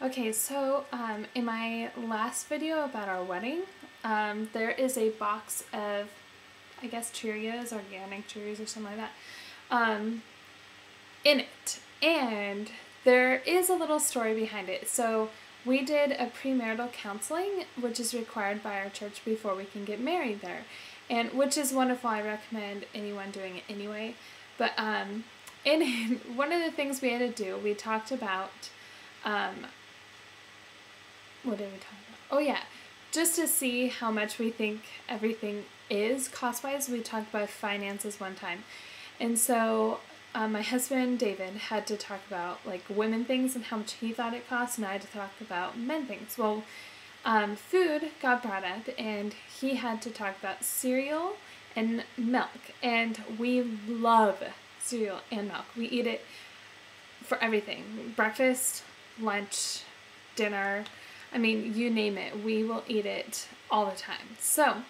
Okay, so in my last video about our wedding, there is a box of, I guess, Cheerios, organic Cheerios or something like that, in it. And there is a little story behind it. So we did a premarital counseling, which is required by our church before we can get married there, and which is wonderful. I recommend anyone doing it anyway. But in one of the things we had to do, we talked about, what did we talk about? Oh yeah, just to see how much we think everything is cost-wise. We talked about finances one time. And so my husband, David, had to talk about like women things and how much he thought it cost, and I had to talk about men things. Well, food got brought up, and he had to talk about cereal and milk. And we love cereal and milk. We eat it for everything. Breakfast, lunch, dinner. I mean, you name it. We will eat it all the time. So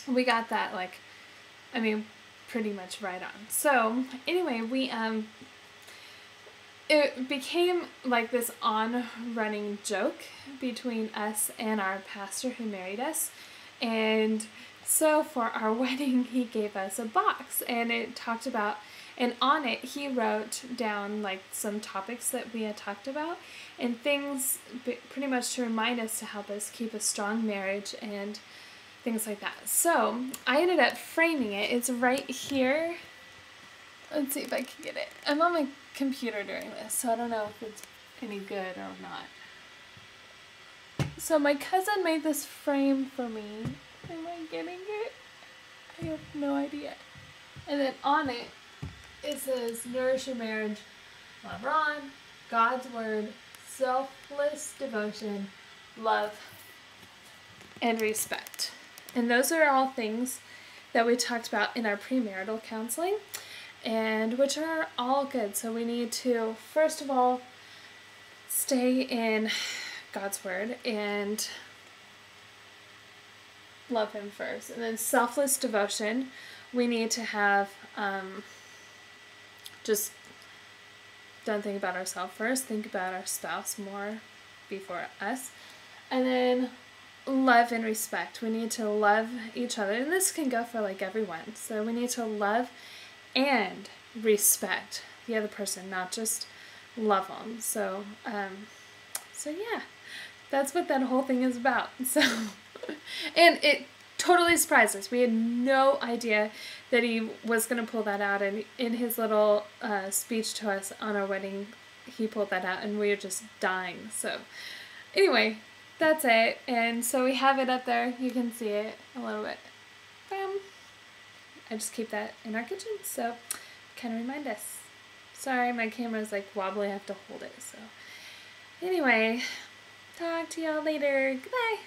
we got that, like, I mean, pretty much right on. So anyway, we it became like this on-running joke between us and our pastor who married us. And so for our wedding, he gave us a box, and it talked about, and on it he wrote down like some topics that we had talked about and things pretty much to remind us to help us keep a strong marriage and things like that. So I ended up framing it. It's right here. Let's see if I can get it. I'm on my computer during this, so I don't know if it's any good or not. So my cousin made this frame for me. Am I getting it? I have no idea. And then on it, it says, nourish your marriage, love Ron, God's word, selfless devotion, love, and respect. And those are all things that we talked about in our premarital counseling, and which are all good. So we need to, first of all, stay in God's word and love him first. And then selfless devotion, we need to have just don't think about ourselves first, think about our spouse more before us. And then love and respect. We need to love each other, and this can go for like everyone. So we need to love and respect the other person, not just love them. So so yeah, that's what that whole thing is about. So and it totally surprised us. We had no idea that he was going to pull that out, and in his little speech to us on our wedding, he pulled that out, and we were just dying. So anyway, that's it. And so we have it up there. You can see it a little bit. I just keep that in our kitchen, so kind of remind us. Sorry, my camera's like wobbly. I have to hold it. So anyway, talk to y'all later. Goodbye.